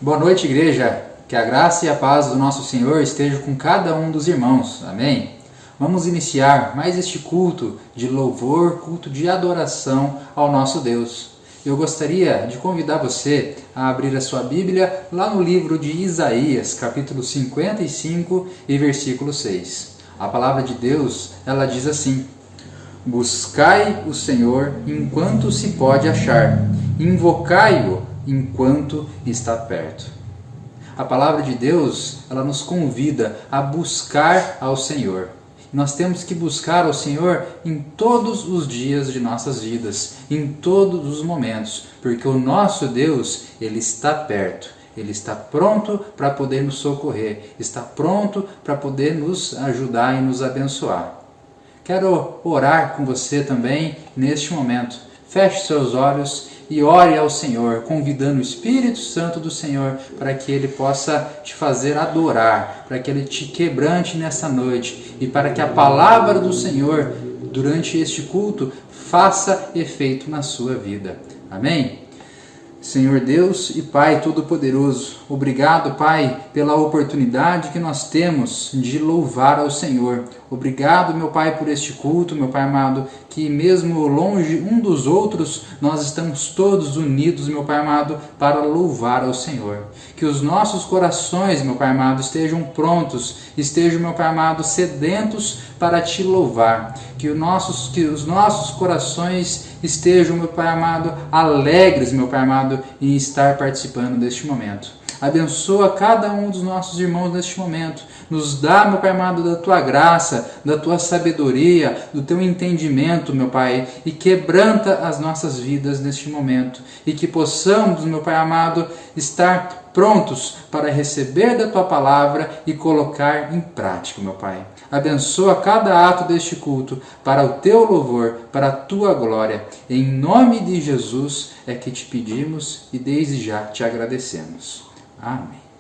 Boa noite, igreja. Que a graça e a paz do nosso Senhor estejam com cada um dos irmãos. Amém? Vamos iniciar mais este culto de louvor, culto de adoração ao nosso Deus. Eu gostaria de convidar você a abrir a sua Bíblia lá no livro de Isaías, capítulo 55 e versículo 6. A palavra de Deus, ela diz assim: Buscai o Senhor enquanto se pode achar, invocai-o enquanto está perto. A palavra de Deus, ela nos convida a buscar ao Senhor. Nós temos que buscar ao Senhor em todos os dias de nossas vidas, em todos os momentos, porque o nosso Deus, Ele está perto, Ele está pronto para poder nos socorrer, está pronto para poder nos ajudar e nos abençoar. Quero orar com você também neste momento. Feche seus olhos e ore ao Senhor, convidando o Espírito Santo do Senhor para que Ele possa te fazer adorar, para que Ele te quebrante nessa noite e para que a palavra do Senhor, durante este culto, faça efeito na sua vida. Amém? Senhor Deus e Pai Todo-Poderoso, obrigado, Pai, pela oportunidade que nós temos de louvar ao Senhor. Obrigado, meu Pai, por este culto, meu Pai amado, que mesmo longe um dos outros, nós estamos todos unidos, meu Pai amado, para louvar ao Senhor. Que os nossos corações, meu Pai amado, estejam prontos, estejam, meu Pai amado, sedentos para te louvar. Que os nossos corações estejam, meu Pai amado, alegres, meu Pai amado, em estar participando deste momento. Abençoa cada um dos nossos irmãos neste momento. Nos dá, meu Pai amado, da Tua graça, da Tua sabedoria, do Teu entendimento, meu Pai, e quebranta as nossas vidas neste momento. E que possamos, meu Pai amado, estar prontos para receber da Tua palavra e colocar em prática, meu Pai. Abençoa cada ato deste culto para o Teu louvor, para a Tua glória. Em nome de Jesus é que te pedimos e desde já te agradecemos. Amém.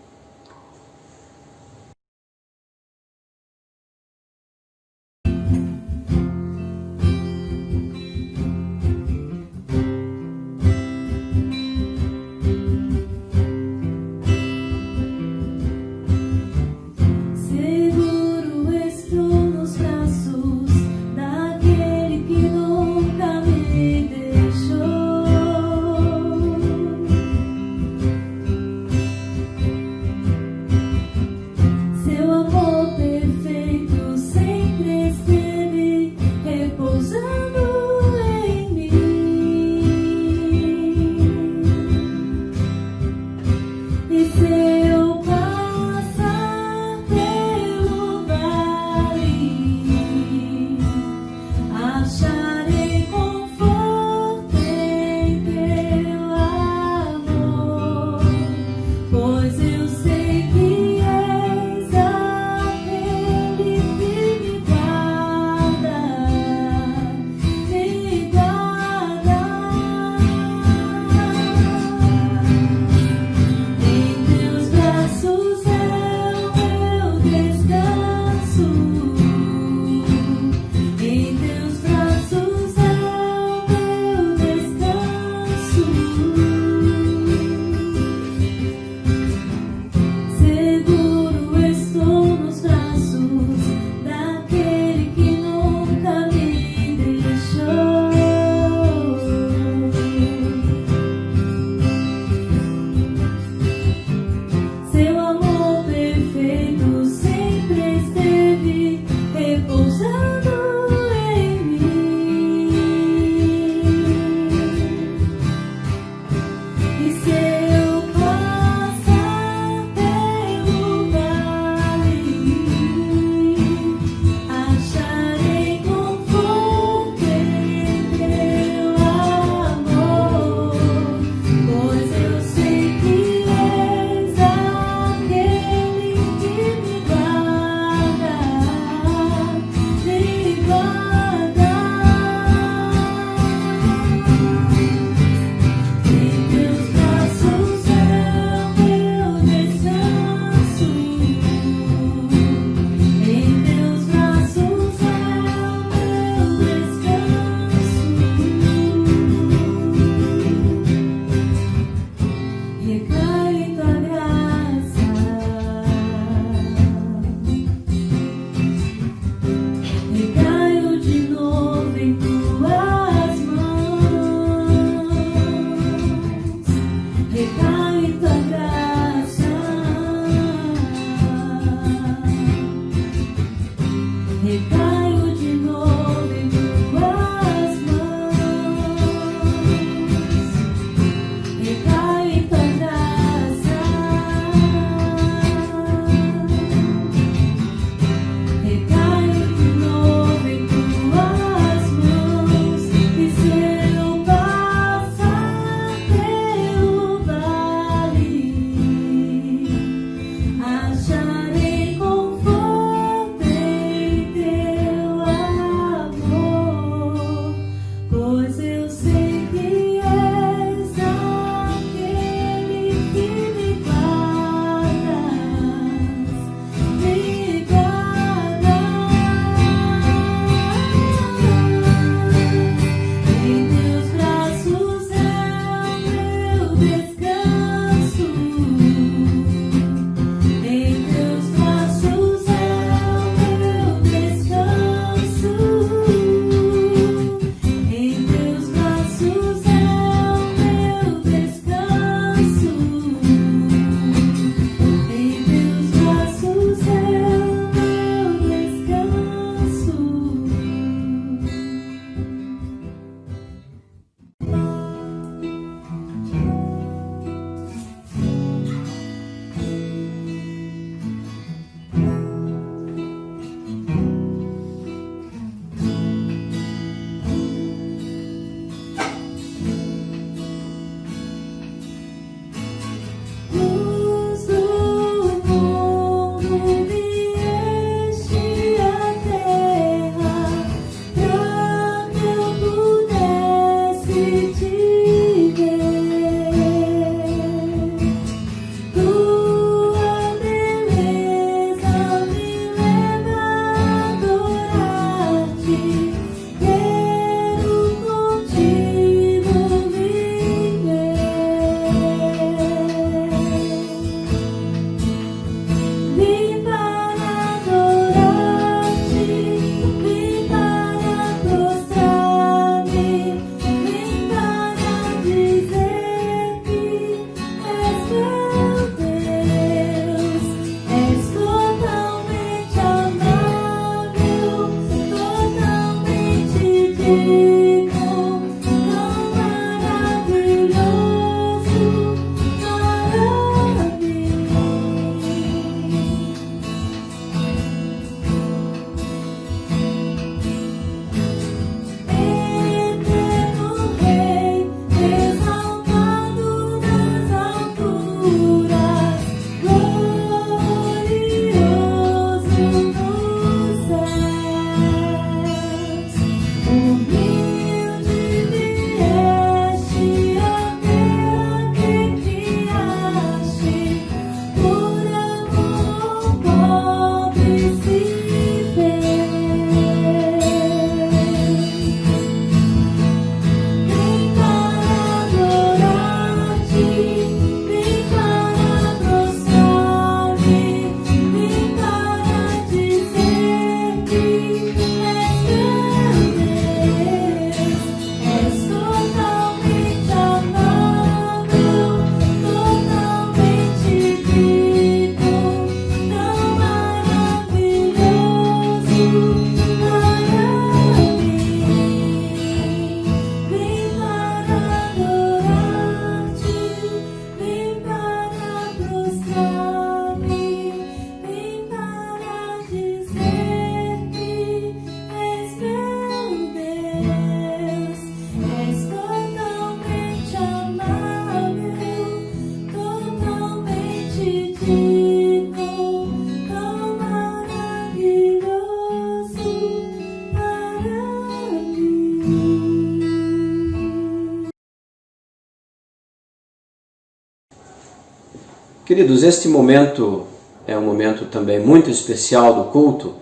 Queridos, este momento é um momento também muito especial do culto,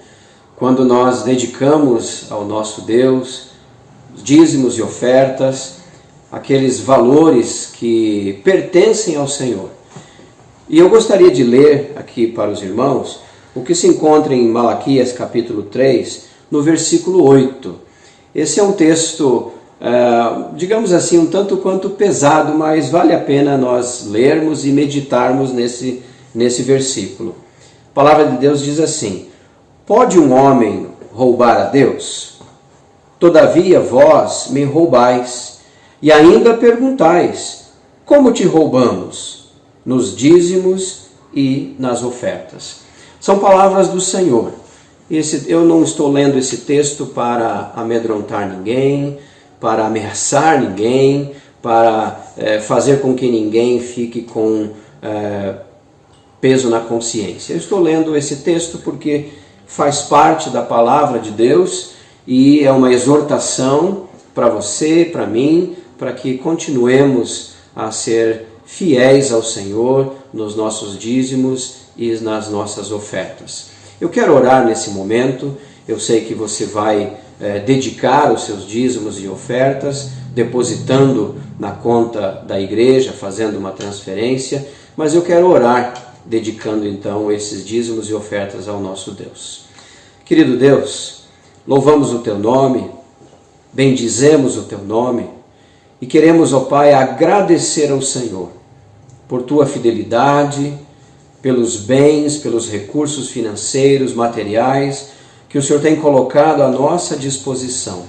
quando nós dedicamos ao nosso Deus os dízimos e ofertas, aqueles valores que pertencem ao Senhor. E eu gostaria de ler aqui para os irmãos o que se encontra em Malaquias capítulo 3, no versículo 8. Esse é um texto, digamos assim, um tanto quanto pesado, mas vale a pena nós lermos e meditarmos nesse versículo. A palavra de Deus diz assim: pode um homem roubar a Deus? Todavia vós me roubais, e ainda perguntais: como te roubamos? Nos dízimos e nas ofertas. São palavras do Senhor. Eu não estou lendo esse texto para amedrontar ninguém, para ameaçar ninguém, para fazer com que ninguém fique com peso na consciência. Eu estou lendo esse texto porque faz parte da palavra de Deus e é uma exortação para você, para mim, para que continuemos a ser fiéis ao Senhor nos nossos dízimos e nas nossas ofertas. Eu quero orar nesse momento. Eu sei que você vai dedicar os seus dízimos e ofertas, depositando na conta da igreja, fazendo uma transferência, mas eu quero orar, dedicando então esses dízimos e ofertas ao nosso Deus. Querido Deus, louvamos o Teu nome, bendizemos o Teu nome e queremos, ó Pai, agradecer ao Senhor por Tua fidelidade, pelos bens, pelos recursos financeiros, materiais que o Senhor tem colocado à nossa disposição.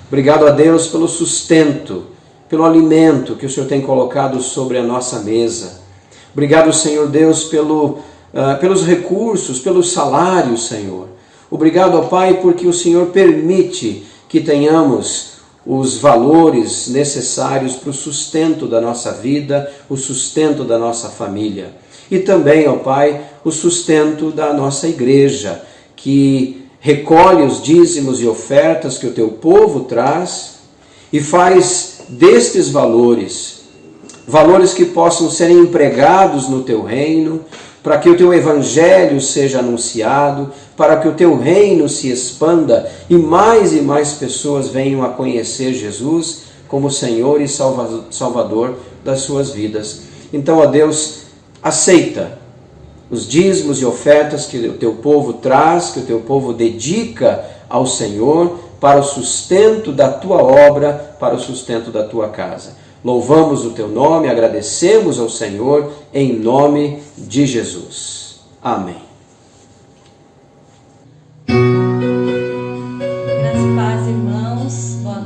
Obrigado a Deus pelo sustento, pelo alimento que o Senhor tem colocado sobre a nossa mesa. Obrigado, Senhor Deus, pelos recursos, pelos salários, Senhor. Obrigado, ó Pai, porque o Senhor permite que tenhamos os valores necessários para o sustento da nossa vida, o sustento da nossa família. E também, ó Pai, o sustento da nossa igreja, que recolhe os dízimos e ofertas que o Teu povo traz e faz destes valores que possam ser empregados no Teu reino, para que o Teu evangelho seja anunciado, para que o Teu reino se expanda e mais pessoas venham a conhecer Jesus como Senhor e Salvador das suas vidas. Então, ó Deus, aceita os dízimos e ofertas que o Teu povo traz, que o Teu povo dedica ao Senhor para o sustento da Tua obra, para o sustento da Tua casa. Louvamos o Teu nome, agradecemos ao Senhor, em nome de Jesus. Amém. Graças e paz, irmãos. Boa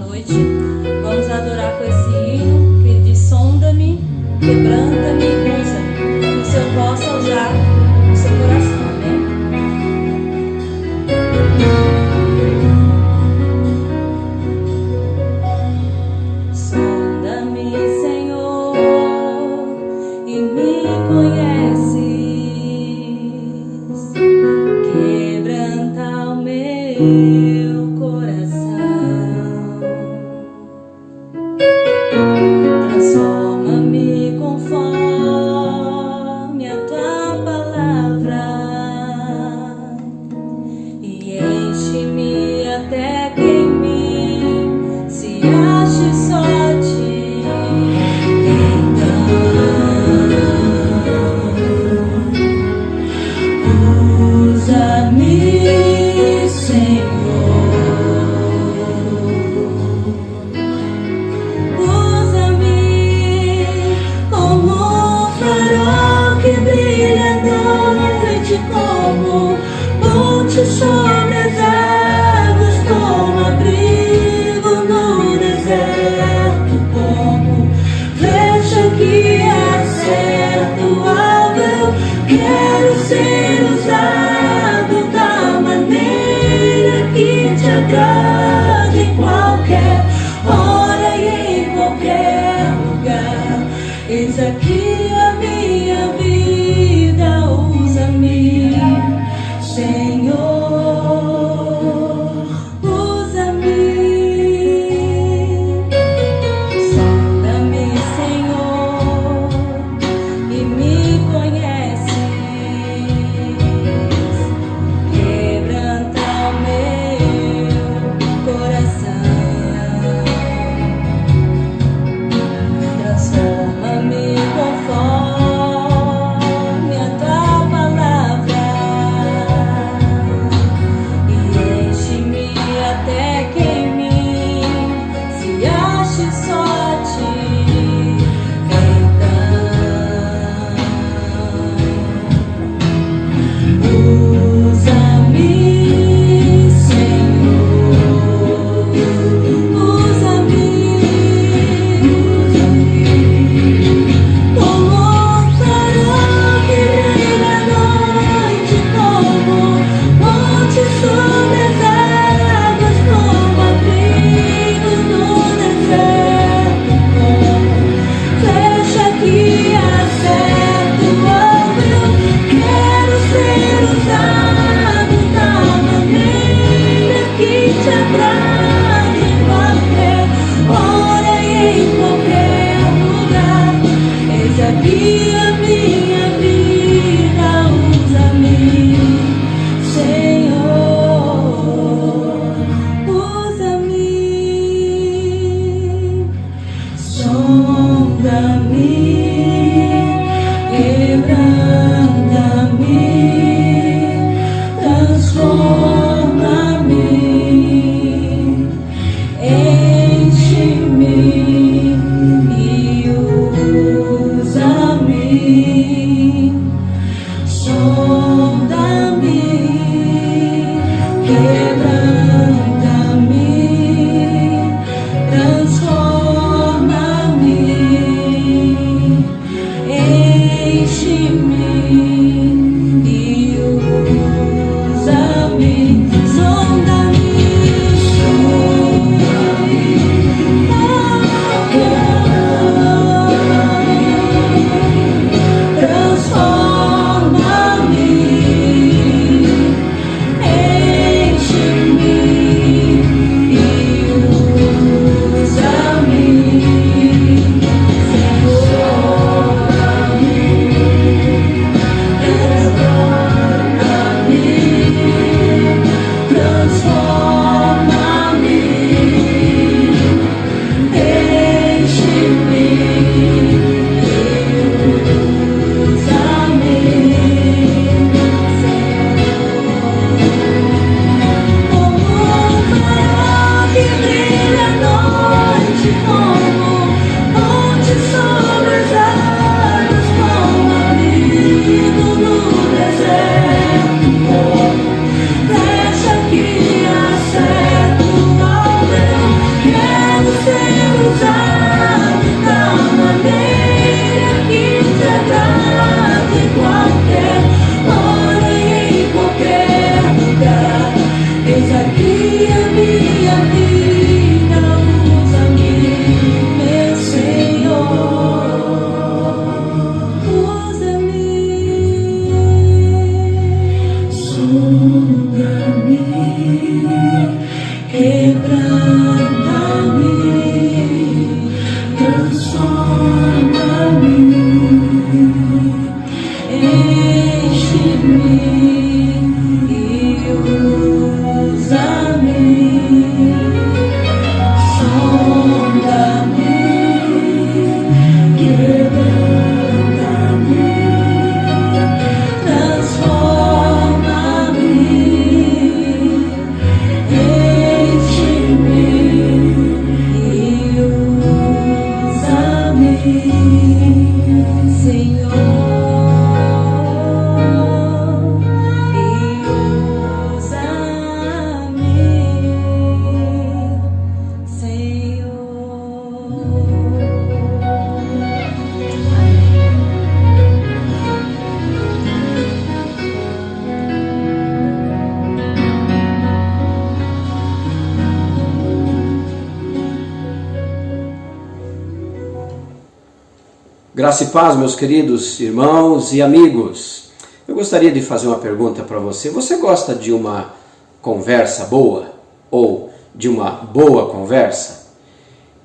Graça e paz, meus queridos irmãos e amigos. Eu gostaria de fazer uma pergunta para você. Você gosta de uma conversa boa ou de uma boa conversa?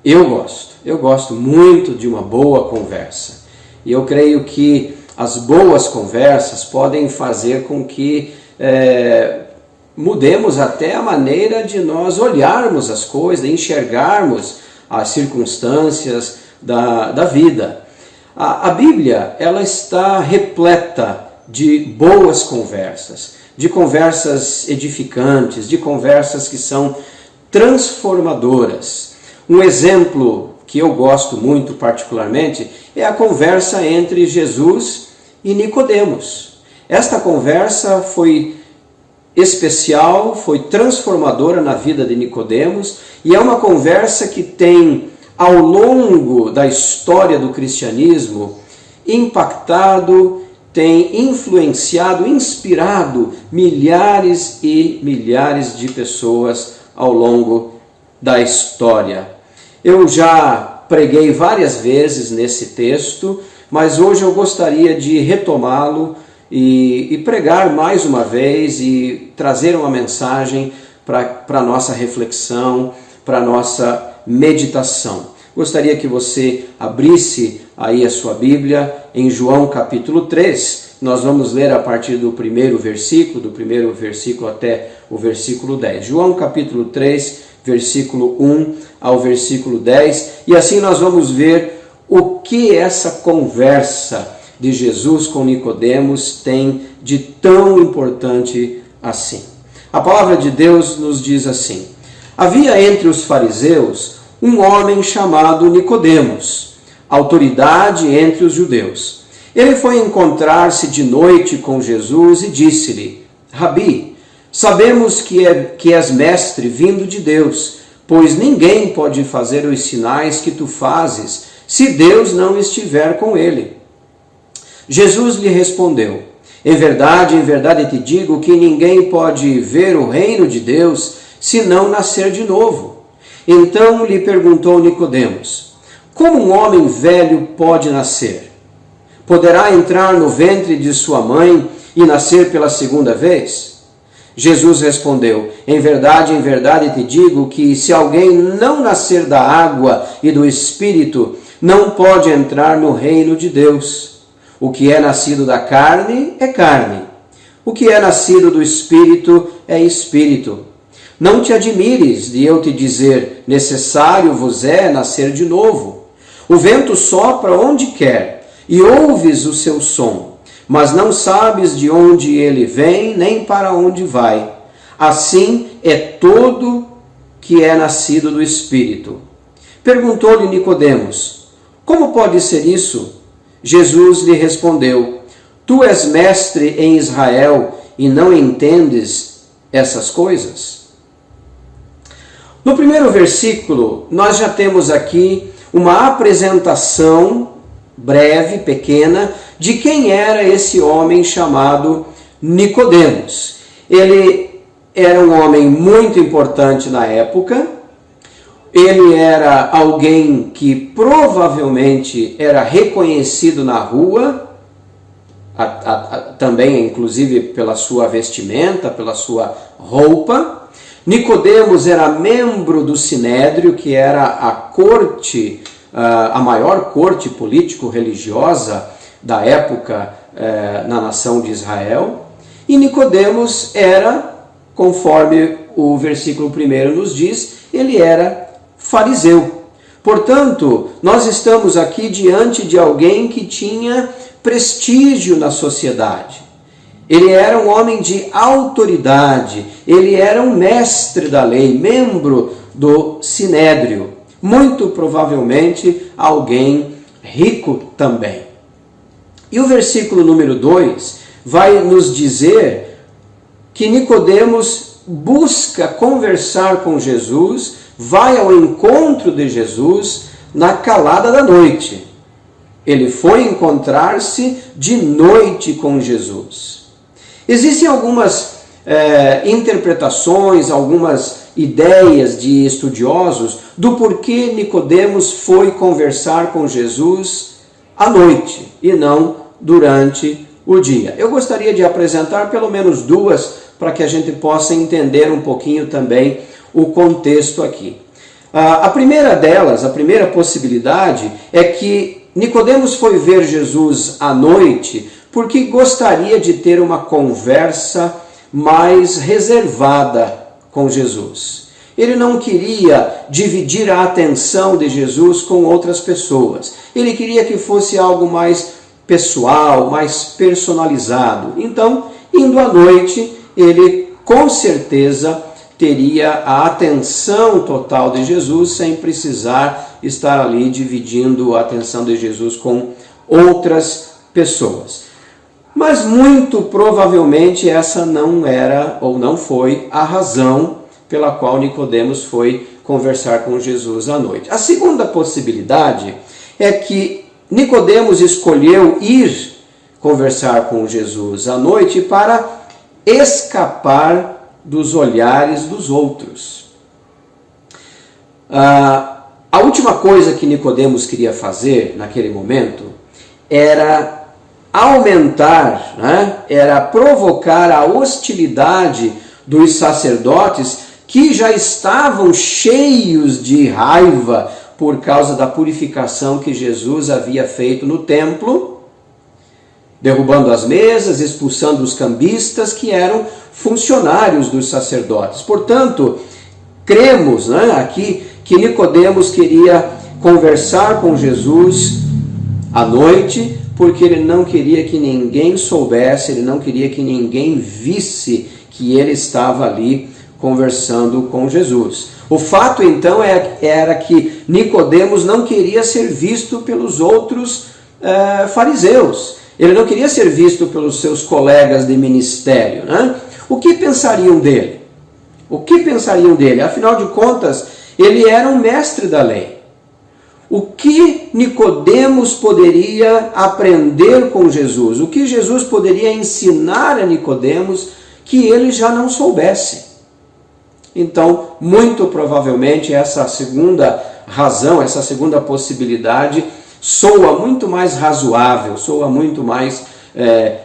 Eu gosto muito de uma boa conversa. E eu creio que as boas conversas podem fazer com que mudemos até a maneira de nós olharmos as coisas, de enxergarmos as circunstâncias da vida. A Bíblia, ela está repleta de boas conversas, de conversas edificantes, de conversas que são transformadoras. Um exemplo que eu gosto muito particularmente é a conversa entre Jesus e Nicodemos. Esta conversa foi especial, foi transformadora na vida de Nicodemos e é uma conversa que tem, ao longo da história do cristianismo, impactado, tem influenciado, inspirado milhares e milhares de pessoas ao longo da história. Eu já preguei várias vezes nesse texto, mas hoje eu gostaria de retomá-lo e pregar mais uma vez e trazer uma mensagem para a nossa reflexão, para a nossa meditação. Gostaria que você abrisse aí a sua Bíblia em João capítulo 3. Nós vamos ler a partir do primeiro versículo até o versículo 10. João capítulo 3, versículo 1 ao versículo 10. E assim nós vamos ver o que essa conversa de Jesus com Nicodemos tem de tão importante assim. A palavra de Deus nos diz assim: havia entre os fariseus um homem chamado Nicodemos, autoridade entre os judeus. Ele foi encontrar-se de noite com Jesus e disse-lhe: Rabi, sabemos que és mestre vindo de Deus, pois ninguém pode fazer os sinais que tu fazes se Deus não estiver com ele. Jesus lhe respondeu: em verdade te digo que ninguém pode ver o reino de Deus se não nascer de novo. Então lhe perguntou Nicodemos: como um homem velho pode nascer? Poderá entrar no ventre de sua mãe e nascer pela segunda vez? Jesus respondeu: em verdade te digo que se alguém não nascer da água e do Espírito, não pode entrar no reino de Deus. O que é nascido da carne é carne. O que é nascido do Espírito é Espírito. Não te admires de eu te dizer: necessário vos é nascer de novo. O vento sopra onde quer, e ouves o seu som, mas não sabes de onde ele vem, nem para onde vai. Assim é todo que é nascido do Espírito. Perguntou-lhe Nicodemos: como pode ser isso? Jesus lhe respondeu: tu és mestre em Israel e não entendes essas coisas? No primeiro versículo, nós já temos aqui uma apresentação breve, pequena, de quem era esse homem chamado Nicodemos. Ele era um homem muito importante na época. Ele era alguém que provavelmente era reconhecido na rua, também inclusive pela sua vestimenta, pela sua roupa. Nicodemos era membro do Sinédrio, que era a corte, a maior corte político-religiosa da época na nação de Israel. E Nicodemos era, conforme o versículo 1 nos diz, ele era fariseu. Portanto, nós estamos aqui diante de alguém que tinha prestígio na sociedade. Ele era um homem de autoridade, ele era um mestre da lei, membro do Sinédrio, muito provavelmente alguém rico também. E o versículo número 2 vai nos dizer que Nicodemos busca conversar com Jesus, vai ao encontro de Jesus na calada da noite. Ele foi encontrar-se de noite com Jesus. Existem algumas interpretações, algumas ideias de estudiosos do porquê Nicodemos foi conversar com Jesus à noite e não durante o dia. Eu gostaria de apresentar pelo menos duas para que a gente possa entender um pouquinho também o contexto aqui. A primeira delas, a primeira possibilidade é que Nicodemos foi ver Jesus à noite porque gostaria de ter uma conversa mais reservada com Jesus. Ele não queria dividir a atenção de Jesus com outras pessoas. Ele queria que fosse algo mais pessoal, mais personalizado. Então, indo à noite, ele com certeza teria a atenção total de Jesus sem precisar estar ali dividindo a atenção de Jesus com outras pessoas. Mas muito provavelmente essa não era ou não foi a razão pela qual Nicodemos foi conversar com Jesus à noite. A segunda possibilidade é que Nicodemos escolheu ir conversar com Jesus à noite para escapar dos olhares dos outros. A última coisa que Nicodemos queria fazer naquele momento era aumentar, era provocar a hostilidade dos sacerdotes que já estavam cheios de raiva por causa da purificação que Jesus havia feito no templo, derrubando as mesas, expulsando os cambistas, que eram funcionários dos sacerdotes. Portanto, cremos aqui que Nicodemos queria conversar com Jesus à noite, porque ele não queria que ninguém soubesse, ele não queria que ninguém visse que ele estava ali conversando com Jesus. O fato então era que Nicodemos não queria ser visto pelos outros fariseus. Ele não queria ser visto pelos seus colegas de ministério. O que pensariam dele? O que pensariam dele? Afinal de contas, ele era um mestre da lei. O que Nicodemos poderia aprender com Jesus? O que Jesus poderia ensinar a Nicodemos que ele já não soubesse? Então, muito provavelmente essa segunda razão, essa segunda possibilidade soa muito mais razoável, soa muito mais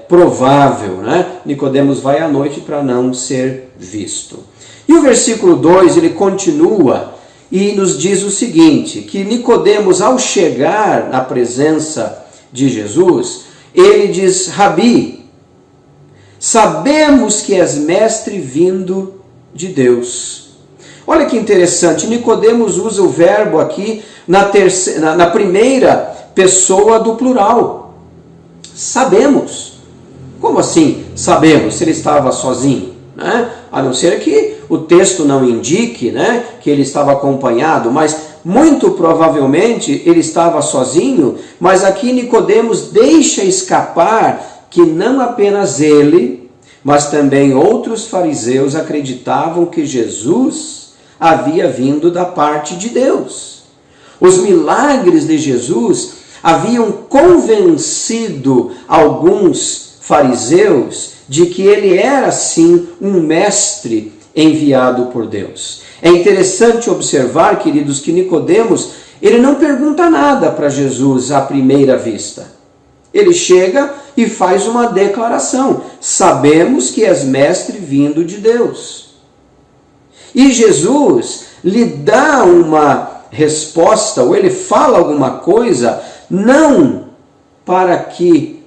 provável. Nicodemos vai à noite para não ser visto. E o versículo 2, ele continua e nos diz o seguinte, que Nicodemos, ao chegar na presença de Jesus, ele diz: Rabi, sabemos que és mestre vindo de Deus. Olha que interessante, Nicodemos usa o verbo aqui na primeira pessoa do plural. Sabemos. Como assim sabemos? Se ele estava sozinho, A não ser que o texto não indique, que ele estava acompanhado, mas muito provavelmente ele estava sozinho, mas aqui Nicodemos deixa escapar que não apenas ele, mas também outros fariseus acreditavam que Jesus havia vindo da parte de Deus. Os milagres de Jesus haviam convencido alguns fariseus de que ele era sim um mestre enviado por Deus. É interessante observar, queridos, que Nicodemos, ele não pergunta nada para Jesus à primeira vista. Ele chega e faz uma declaração: sabemos que és mestre vindo de Deus. E Jesus lhe dá uma resposta, ou ele fala alguma coisa, não para que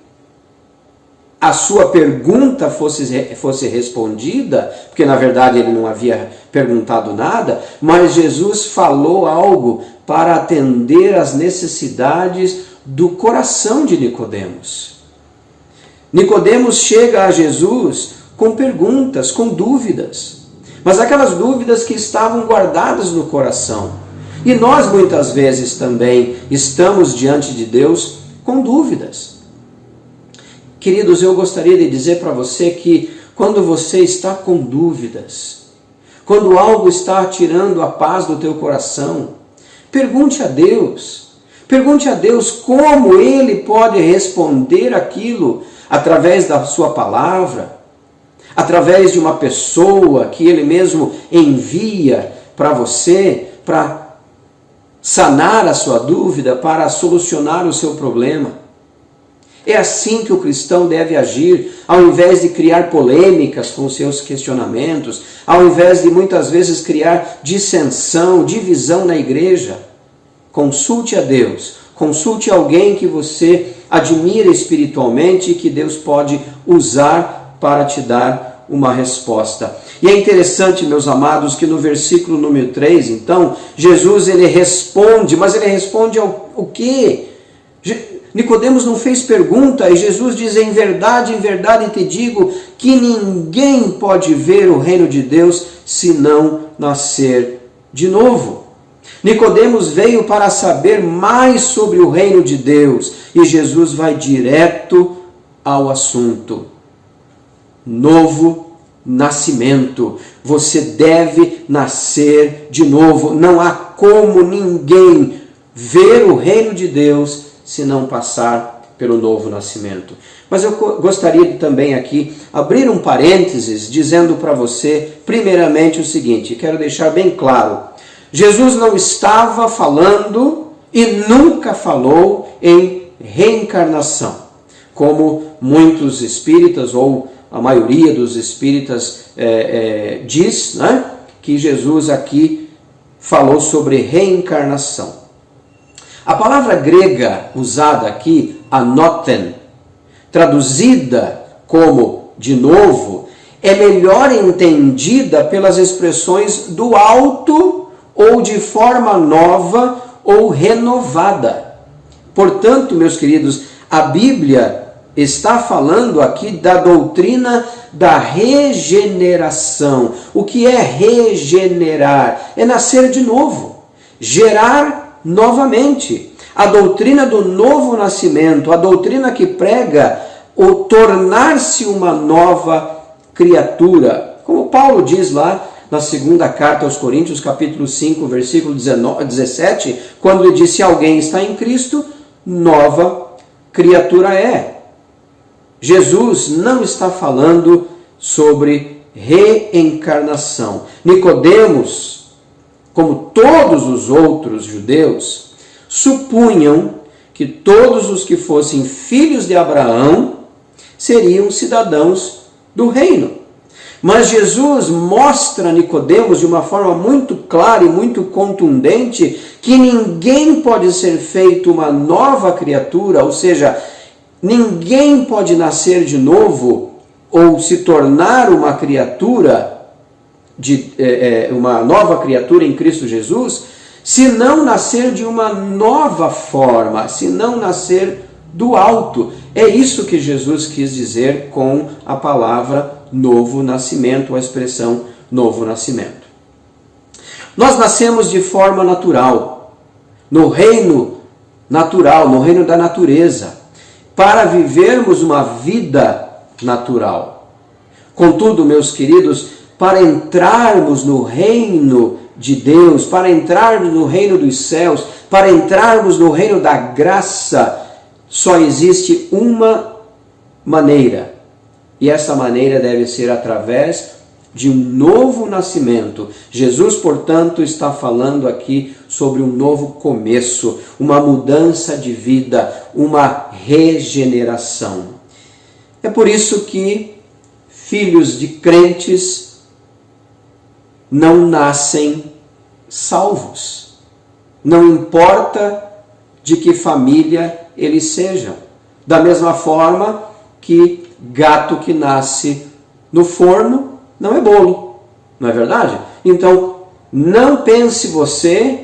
a sua pergunta fosse respondida, porque na verdade ele não havia perguntado nada, mas Jesus falou algo para atender às necessidades do coração de Nicodemos. Nicodemos chega a Jesus com perguntas, com dúvidas, mas aquelas dúvidas que estavam guardadas no coração. E nós muitas vezes também estamos diante de Deus com dúvidas. Queridos, eu gostaria de dizer para você que quando você está com dúvidas, quando algo está tirando a paz do teu coração, pergunte a Deus. Pergunte a Deus como Ele pode responder aquilo através da sua palavra, através de uma pessoa que Ele mesmo envia para você, para sanar a sua dúvida, para solucionar o seu problema. É assim que o cristão deve agir, ao invés de criar polêmicas com seus questionamentos, ao invés de muitas vezes criar dissensão, divisão na igreja. Consulte a Deus, consulte alguém que você admira espiritualmente e que Deus pode usar para te dar uma resposta. E é interessante, meus amados, que no versículo número 3, então, Jesus ele responde, mas ele responde ao quê? Nicodemos não fez pergunta e Jesus diz: em verdade te digo que ninguém pode ver o reino de Deus se não nascer de novo. Nicodemos veio para saber mais sobre o reino de Deus e Jesus vai direto ao assunto. Novo nascimento. Você deve nascer de novo. Não há como ninguém ver o reino de Deus se não passar pelo novo nascimento. Mas eu gostaria de também aqui abrir um parênteses dizendo para você primeiramente o seguinte, quero deixar bem claro, Jesus não estava falando e nunca falou em reencarnação, como muitos espíritas ou a maioria dos espíritas diz, né, que Jesus aqui falou sobre reencarnação. A palavra grega usada aqui, anoten, traduzida como de novo, é melhor entendida pelas expressões do alto ou de forma nova ou renovada. Portanto, meus queridos, a Bíblia está falando aqui da doutrina da regeneração. O que é regenerar? É nascer de novo, gerar novamente. A doutrina do novo nascimento, a doutrina que prega o tornar-se uma nova criatura. Como Paulo diz lá na segunda carta aos Coríntios, capítulo 5, versículo 17, quando ele diz: se alguém está em Cristo, nova criatura é. Jesus não está falando sobre reencarnação. Nicodemos, como todos os outros judeus, supunham que todos os que fossem filhos de Abraão seriam cidadãos do reino. Mas Jesus mostra a Nicodemos de uma forma muito clara e muito contundente que ninguém pode ser feito uma nova criatura, ou seja, ninguém pode nascer de novo ou se tornar uma criatura, uma nova criatura em Cristo Jesus, se não nascer de uma nova forma, se não nascer do alto. É isso que Jesus quis dizer com a palavra novo nascimento, a expressão novo nascimento. Nós nascemos de forma natural, no reino natural, no reino da natureza, para vivermos uma vida natural. Contudo, meus queridos, para entrarmos no reino de Deus, para entrarmos no reino dos céus, para entrarmos no reino da graça, só existe uma maneira. E essa maneira deve ser através de um novo nascimento. Jesus, portanto, está falando aqui sobre um novo começo, uma mudança de vida, uma regeneração. É por isso que filhos de crentes não nascem salvos. Não importa de que família eles sejam. Da mesma forma que gato que nasce no forno não é bolo, não é verdade? Então, não pense você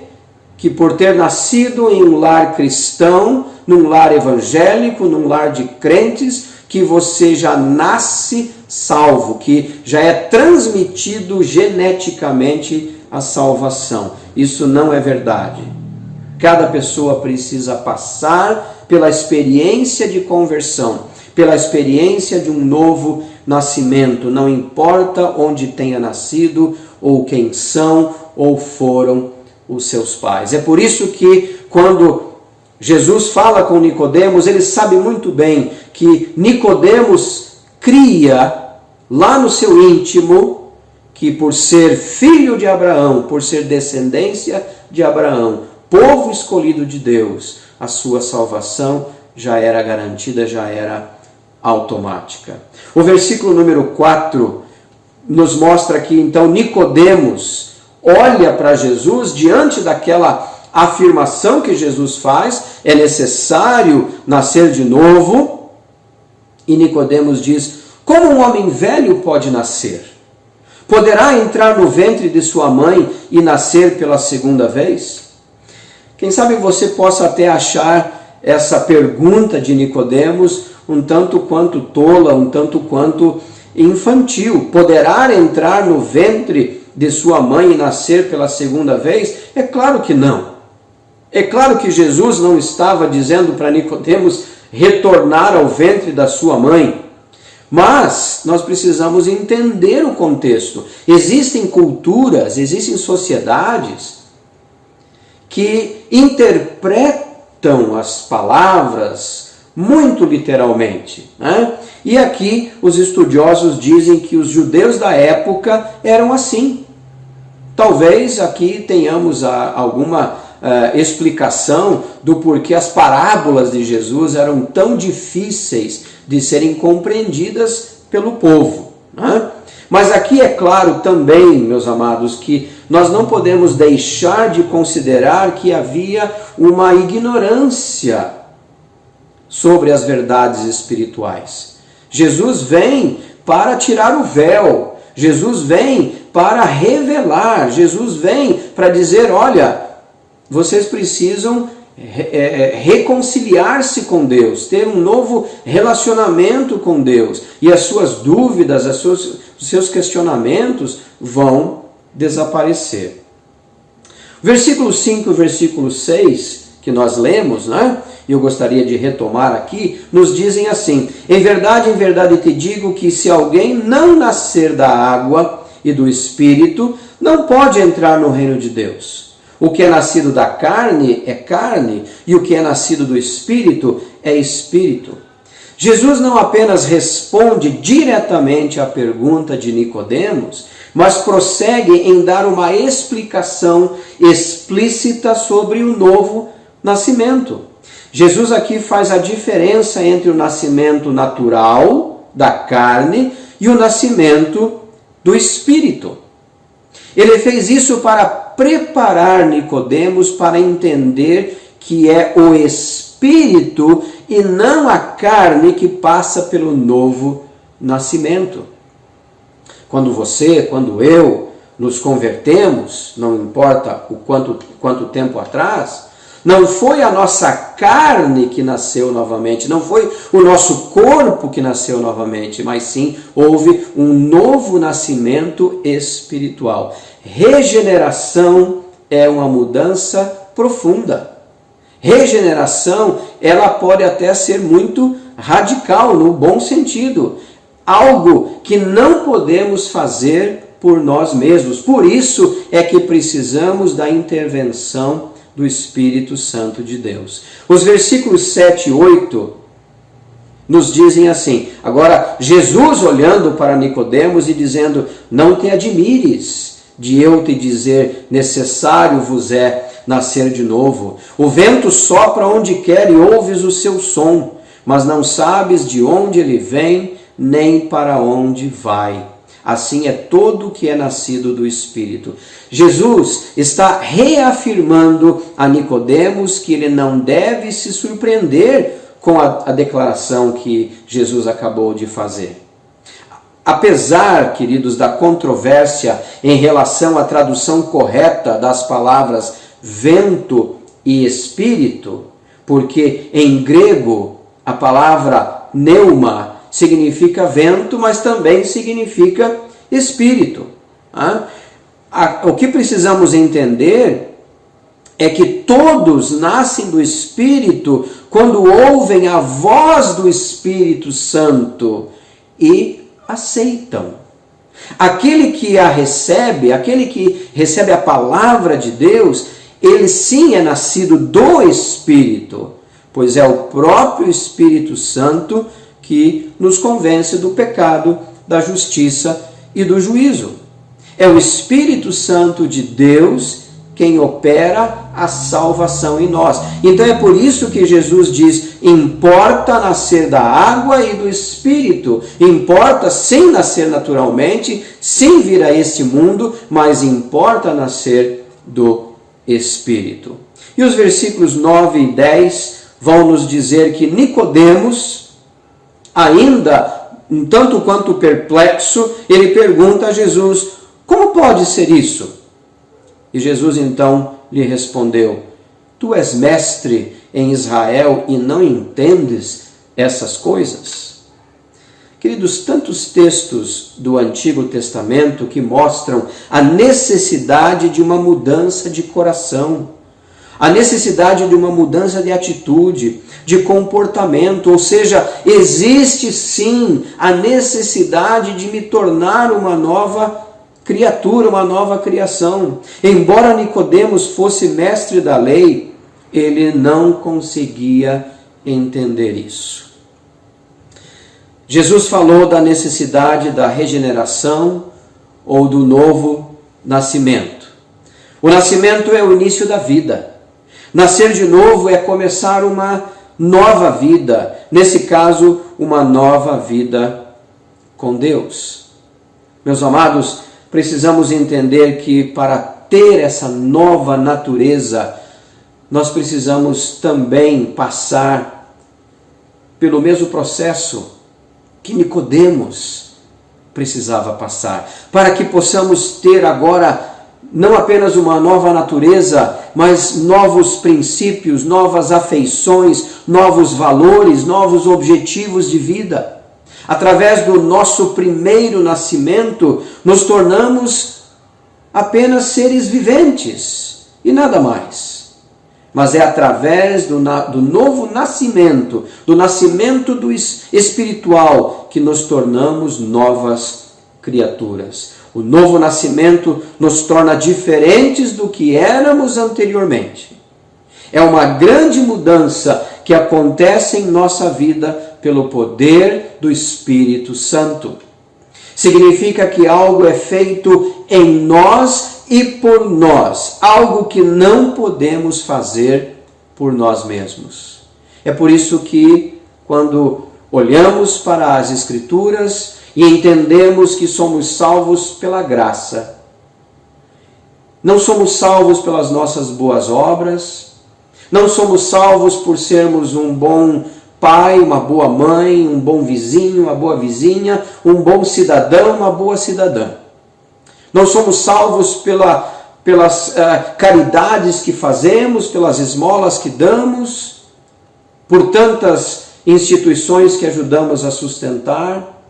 que por ter nascido em um lar cristão, num lar evangélico, num lar de crentes, que você já nasce salvo, que já é transmitido geneticamente a salvação. Isso não é verdade. Cada pessoa precisa passar pela experiência de conversão, pela experiência de um novo nascimento, não importa onde tenha nascido, ou quem são, ou foram os seus pais. É por isso que quando Jesus fala com Nicodemos, ele sabe muito bem que Nicodemos cria lá no seu íntimo que por ser filho de Abraão, por ser descendência de Abraão, povo escolhido de Deus, a sua salvação já era garantida, já era automática. O versículo número 4 nos mostra que então Nicodemos olha para Jesus diante daquela afirmação que Jesus faz, é necessário nascer de novo, e Nicodemos diz: como um homem velho pode nascer? Poderá entrar no ventre de sua mãe e nascer pela segunda vez? Quem sabe você possa até achar essa pergunta de Nicodemos um tanto quanto tola, um tanto quanto infantil. Poderá entrar no ventre de sua mãe e nascer pela segunda vez? É claro que não. É claro que Jesus não estava dizendo para Nicodemos retornar ao ventre da sua mãe. Mas nós precisamos entender o contexto. Existem culturas, existem sociedades que interpretam as palavras muito literalmente, né? E aqui os estudiosos dizem que os judeus da época eram assim. Talvez aqui tenhamos alguma explicação do porquê as parábolas de Jesus eram tão difíceis de serem compreendidas pelo povo, né? Mas aqui é claro também, meus amados, que nós não podemos deixar de considerar que havia uma ignorância sobre as verdades espirituais. Jesus vem para tirar o véu, Jesus vem para revelar, Jesus vem para dizer: olha, vocês precisam reconciliar-se com Deus, ter um novo relacionamento com Deus, e as suas dúvidas, os seus questionamentos vão desaparecer. Versículo 5 e versículo 6, que nós lemos, né? E eu gostaria de retomar aqui, nos dizem assim: em verdade te digo que se alguém não nascer da água e do Espírito, não pode entrar no reino de Deus. O que é nascido da carne é carne, e o que é nascido do Espírito é Espírito. Jesus não apenas responde diretamente à pergunta de Nicodemos, mas prossegue em dar uma explicação explícita sobre o novo nascimento. Jesus aqui faz a diferença entre o nascimento natural da carne e o nascimento do Espírito. Ele fez isso para preparar Nicodemos para entender que é o Espírito e não a carne que passa pelo novo nascimento. Quando você, quando eu nos convertemos, não importa o quanto tempo atrás, não foi a nossa carne que nasceu novamente, não foi o nosso corpo que nasceu novamente, mas sim houve um novo nascimento espiritual. Regeneração é uma mudança profunda. Regeneração, ela pode até ser muito radical, no bom sentido. Algo que não podemos fazer por nós mesmos. Por isso é que precisamos da intervenção do Espírito Santo de Deus. Os versículos 7 e 8 nos dizem assim. Agora, Jesus olhando para Nicodemos e dizendo: não te admires de eu te dizer, necessário vos é nascer de novo. O vento sopra onde quer e ouves o seu som, mas não sabes de onde ele vem, nem para onde vai. Assim é todo o que é nascido do Espírito. Jesus está reafirmando a Nicodemos que ele não deve se surpreender com a declaração que Jesus acabou de fazer. Apesar, queridos, da controvérsia em relação à tradução correta das palavras vento e espírito, porque em grego a palavra pneuma significa vento, mas também significa espírito. O que precisamos entender é que todos nascem do Espírito quando ouvem a voz do Espírito Santo e aceitam. Aquele que a recebe, aquele que recebe a palavra de Deus, ele sim é nascido do Espírito, pois é o próprio Espírito Santo que nos convence do pecado, da justiça e do juízo. É o Espírito Santo de Deus quem opera a salvação em nós. Então é por isso que Jesus diz: importa nascer da água e do Espírito. Importa sim nascer naturalmente, sim vir a este mundo, mas importa nascer do Espírito. E os versículos 9 e 10 vão nos dizer que Nicodemos, ainda um tanto quanto perplexo, ele pergunta a Jesus: como pode ser isso? E Jesus então lhe respondeu: tu és mestre em Israel e não entendes essas coisas? Queridos, tantos textos do Antigo Testamento que mostram a necessidade de uma mudança de coração, a necessidade de uma mudança de atitude, de comportamento, ou seja, existe sim a necessidade de me tornar uma nova criatura, uma nova criação. Embora Nicodemos fosse mestre da lei, ele não conseguia entender isso. Jesus falou da necessidade da regeneração ou do novo nascimento. O nascimento é o início da vida. Nascer de novo é começar uma nova vida, nesse caso, uma nova vida com Deus. Meus amados, precisamos entender que para ter essa nova natureza, nós precisamos também passar pelo mesmo processo que Nicodemos precisava passar, para que possamos ter agora não apenas uma nova natureza, mas novos princípios, novas afeições, novos valores, novos objetivos de vida. Através do nosso primeiro nascimento, nos tornamos apenas seres viventes e nada mais. Mas é através do novo nascimento, do nascimento do espiritual, que nos tornamos novas criaturas. O novo nascimento nos torna diferentes do que éramos anteriormente. É uma grande mudança que acontece em nossa vida pelo poder do Espírito Santo. Significa que algo é feito em nós e por nós, algo que não podemos fazer por nós mesmos. É por isso que, quando olhamos para as Escrituras e entendemos que somos salvos pela graça, não somos salvos pelas nossas boas obras, não somos salvos por sermos um bom pai, uma boa mãe, um bom vizinho, uma boa vizinha, um bom cidadão, uma boa cidadã. Não somos salvos pelas caridades que fazemos, pelas esmolas que damos, por tantas instituições que ajudamos a sustentar.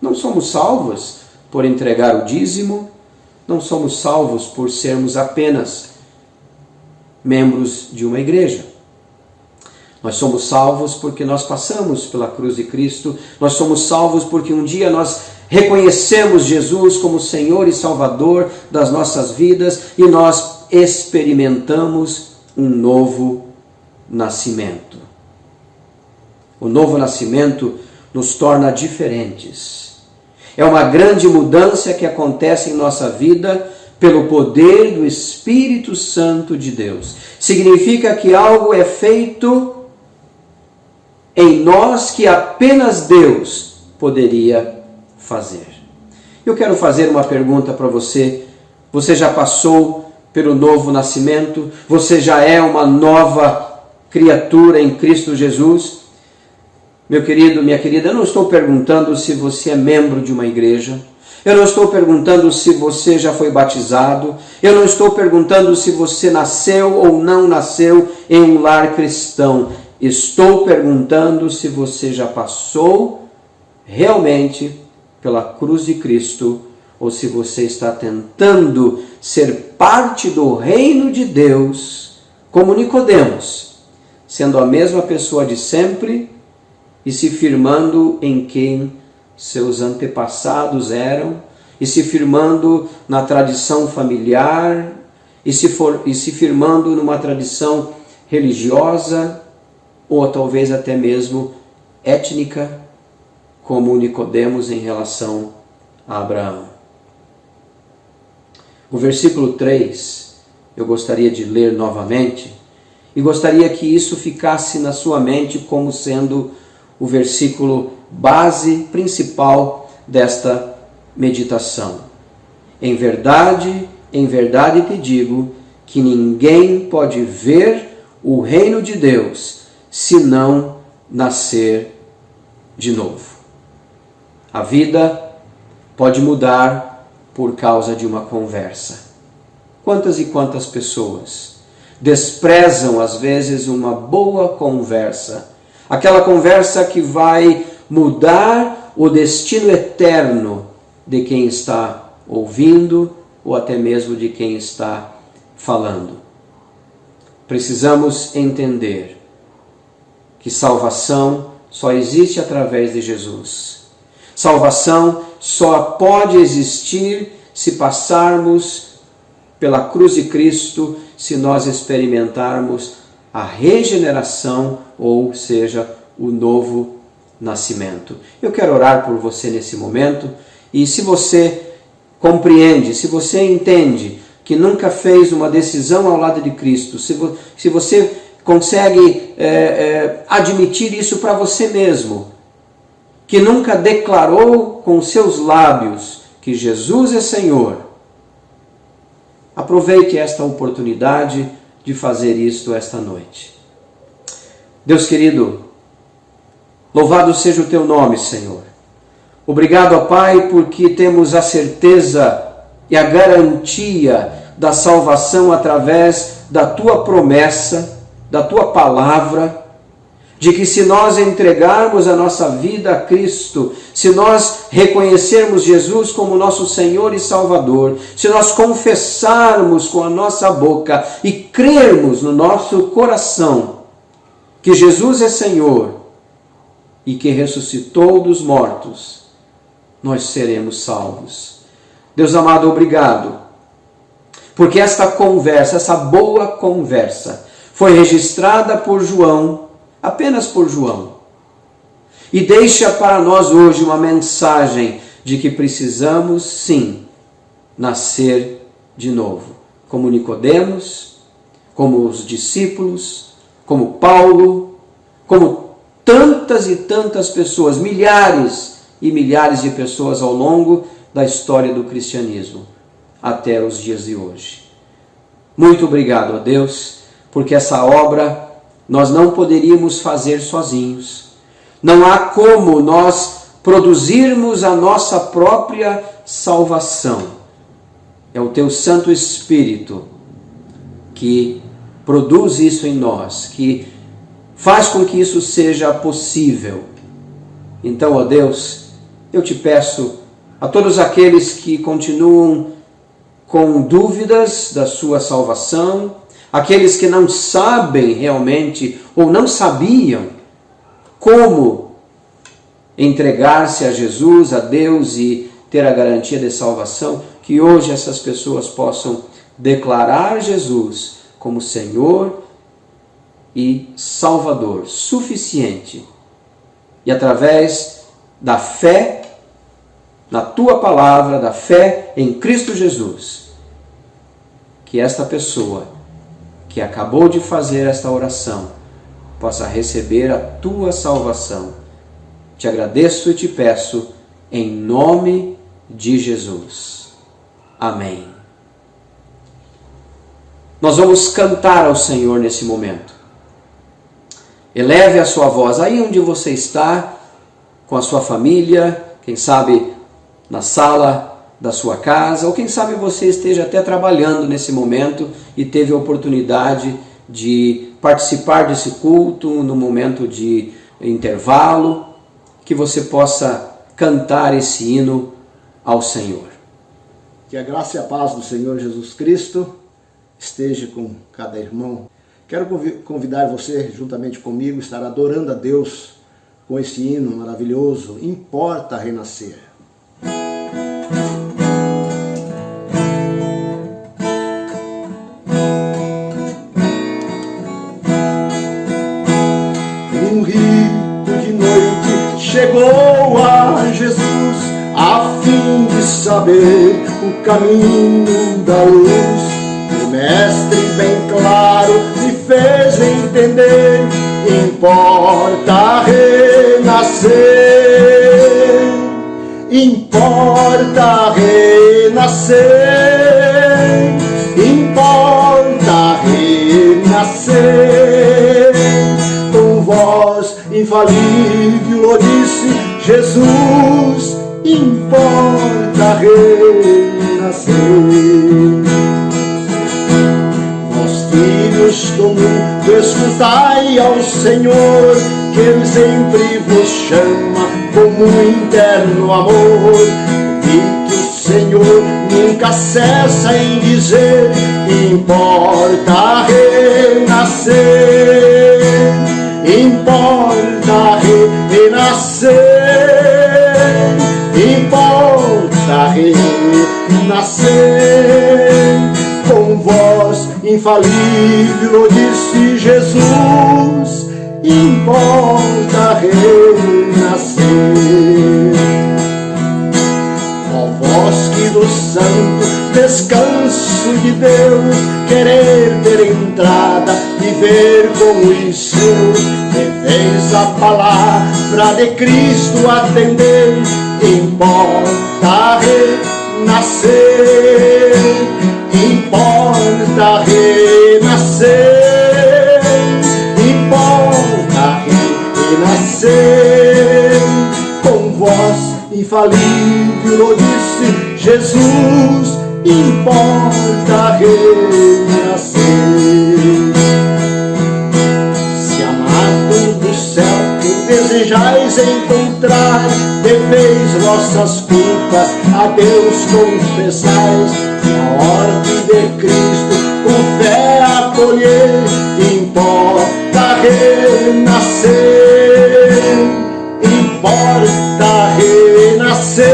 Não somos salvos por entregar o dízimo, não somos salvos por sermos apenas membros de uma igreja. Nós somos salvos porque nós passamos pela cruz de Cristo, nós somos salvos porque um dia nós reconhecemos Jesus como Senhor e Salvador das nossas vidas e nós experimentamos um novo nascimento. O novo nascimento nos torna diferentes. É uma grande mudança que acontece em nossa vida pelo poder do Espírito Santo de Deus. Significa que algo é feito em nós que apenas Deus poderia fazer. Eu quero fazer uma pergunta para você. Você já passou pelo novo nascimento? Você já é uma nova criatura em Cristo Jesus? Meu querido, minha querida, eu não estou perguntando se você é membro de uma igreja. Eu não estou perguntando se você já foi batizado. Eu não estou perguntando se você nasceu ou não nasceu em um lar cristão. Estou perguntando se você já passou realmente pela cruz de Cristo ou se você está tentando ser parte do reino de Deus, como Nicodemos, sendo a mesma pessoa de sempre e se firmando em quem seus antepassados eram, e se firmando na tradição familiar, e se firmando numa tradição religiosa, ou talvez até mesmo étnica, como Nicodemos em relação a Abraão. O versículo 3, eu gostaria de ler novamente, e gostaria que isso ficasse na sua mente como sendo o versículo base principal desta meditação. Em verdade te digo que ninguém pode ver o reino de Deus se não nascer de novo. A vida pode mudar por causa de uma conversa. Quantas e quantas pessoas desprezam às vezes uma boa conversa, aquela conversa que vai mudar o destino eterno de quem está ouvindo ou até mesmo de quem está falando. Precisamos entender que salvação só existe através de Jesus. Salvação só pode existir se passarmos pela cruz de Cristo, se nós experimentarmos a regeneração, ou seja, o novo nascimento. Eu quero orar por você nesse momento, e se você compreende, se você entende que nunca fez uma decisão ao lado de Cristo, se você consegue admitir isso para você mesmo, que nunca declarou com seus lábios que Jesus é Senhor, aproveite esta oportunidade de fazer isto esta noite. Deus querido, louvado seja o teu nome, Senhor. Obrigado, ó Pai, porque temos a certeza e a garantia da salvação através da tua promessa, da tua palavra, de que se nós entregarmos a nossa vida a Cristo, se nós reconhecermos Jesus como nosso Senhor e Salvador, se nós confessarmos com a nossa boca e crermos no nosso coração que Jesus é Senhor e que ressuscitou dos mortos, nós seremos salvos. Deus amado, obrigado, porque esta conversa, essa boa conversa, foi registrada por João, apenas por João, e deixa para nós hoje uma mensagem de que precisamos sim nascer de novo, como Nicodemos, como os discípulos, como Paulo, como tantas e tantas pessoas, milhares e milhares de pessoas ao longo da história do cristianismo, até os dias de hoje. Muito obrigado a Deus, porque essa obra nós não poderíamos fazer sozinhos. Não há como nós produzirmos a nossa própria salvação. É o teu Santo Espírito que produz isso em nós, que faz com que isso seja possível. Então, ó Deus, eu te peço a todos aqueles que continuam com dúvidas da sua salvação, aqueles que não sabem realmente ou não sabiam como entregar-se a Jesus, a Deus e ter a garantia de salvação, que hoje essas pessoas possam declarar Jesus como Senhor e Salvador suficiente e através da fé na tua palavra, da fé em Cristo Jesus, que esta pessoa que acabou de fazer esta oração possa receber a tua salvação. Te agradeço e te peço em nome de Jesus. Amém. Nós vamos cantar ao Senhor nesse momento. Eleve a sua voz aí onde você está, com a sua família, quem sabe na sala da sua casa, ou quem sabe você esteja até trabalhando nesse momento e teve a oportunidade de participar desse culto no momento de intervalo, que você possa cantar esse hino ao Senhor. Que a graça e a paz do Senhor Jesus Cristo esteja com cada irmão. Quero convidar você, juntamente comigo, a estar adorando a Deus com esse hino maravilhoso, Importa Renascer. Um rito de noite chegou a Jesus, a fim de saber o caminho da luz. O mestre bem claro me fez entender, importa renascer, importa renascer, importa renascer. Com voz infalível o disse Jesus, importa renascer. Filhos do mundo, escutai ao Senhor, que Ele sempre vos chama com um interno amor. E que o Senhor nunca cessa em dizer, importa renascer, importa renascer, importa renascer. Com voz infalível disse Jesus, importa renascer. Ó vós que do santo descanso de Deus querer ter entrada, viver com os seus, deveis a palavra de Cristo atender, importa renascer, importa renascer, importa renascer. Com voz infalível disse Jesus, importa renascer. Se amado do céu desejais encontrar, deveis vossas culpas a Deus confessais, e a ordem de Cristo com fé acolher, importa renascer, importa renascer,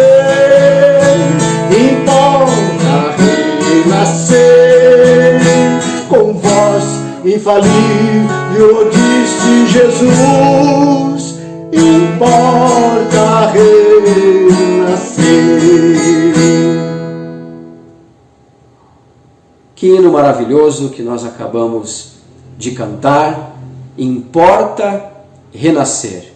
importa renascer. Com voz infalível disse Jesus, importa renascer. Que hino maravilhoso que nós acabamos de cantar, importa renascer.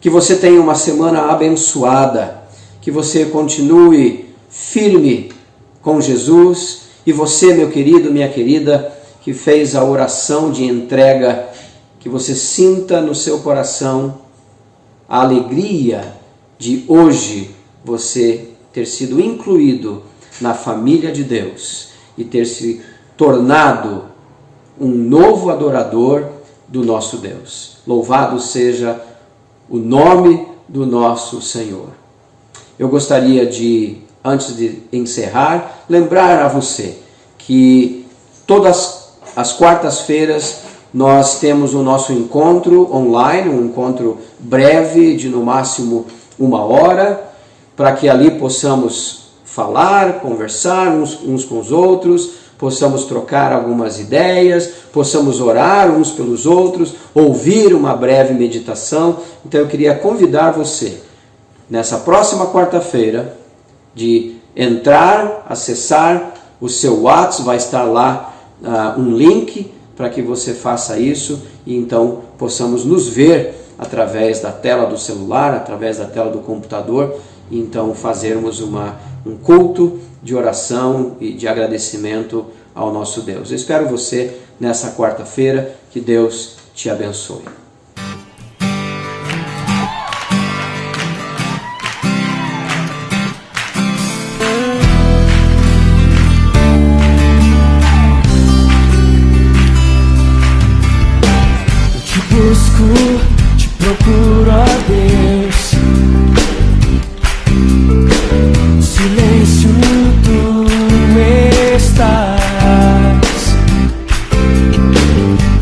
Que você tenha uma semana abençoada, que você continue firme com Jesus, e você, meu querido, minha querida, que fez a oração de entrega, que você sinta no seu coração a alegria de hoje você ter sido incluído na família de Deus e ter se tornado um novo adorador do nosso Deus. Louvado seja o nome do nosso Senhor. Eu gostaria de, antes de encerrar, lembrar a você que todas as quartas-feiras nós temos o nosso encontro online, um encontro breve de no máximo 1 hora, para que ali possamos falar, conversar uns com os outros, possamos trocar algumas ideias, possamos orar uns pelos outros, ouvir uma breve meditação. Então eu queria convidar você, nessa próxima quarta-feira, de entrar, acessar o seu WhatsApp, vai estar lá um link para que você faça isso e então possamos nos ver através da tela do celular, através da tela do computador, e então fazermos um culto de oração e de agradecimento ao nosso Deus. Eu espero você nessa quarta-feira, que Deus te abençoe. Te procuro, ó Deus, silêncio tu estás.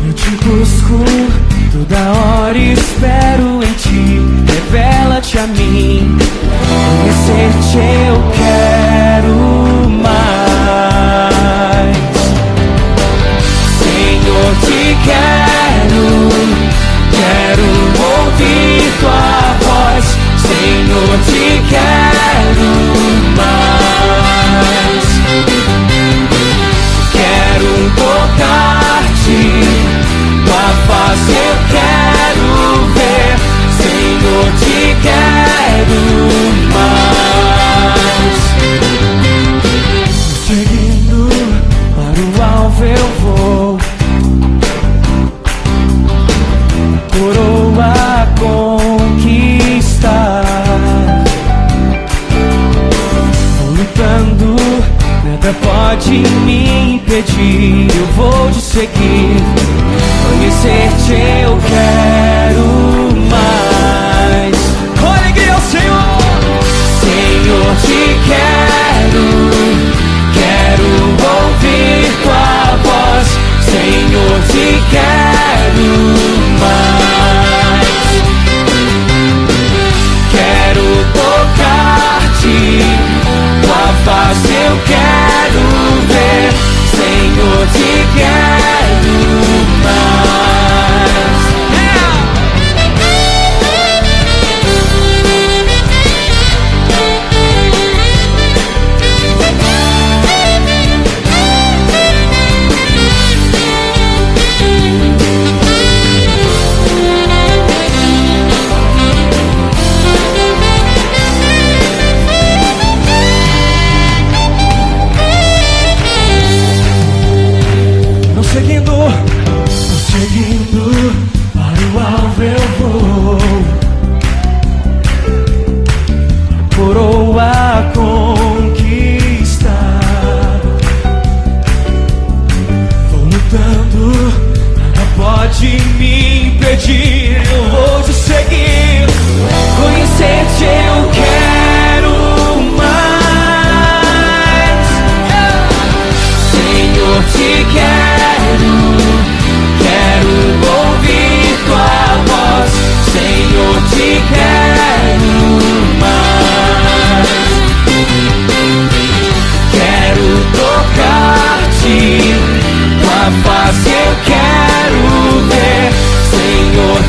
Eu te busco toda hora e espero em ti. Revela-te a mim, conhecer-te eu quero mais. Senhor, te quero ouvir tua voz, Senhor, te quero mais. Quero tocar-te, tua face eu quero ver, Senhor, te quero mais. Seguindo para o alvo eu vou, coroa conquistar. Vou lutando, nada pode me impedir. Eu vou te seguir, conhecer-te eu quero mais. Com alegria ao Senhor, Senhor, te quero ouvir tua voz, Senhor, te quero mais. Quero tocar-te, tua face eu quero ver, Senhor, te quero mais. Seguindo para o alvo eu vou, coroa conquistar. Vou lutando, nada pode me impedir. Eu vou te seguir, conhecer-te eu quero mais. Senhor, te quero ouvir tua voz, Senhor, te quero mais. Quero tocar-te, tua face eu quero ver, Senhor,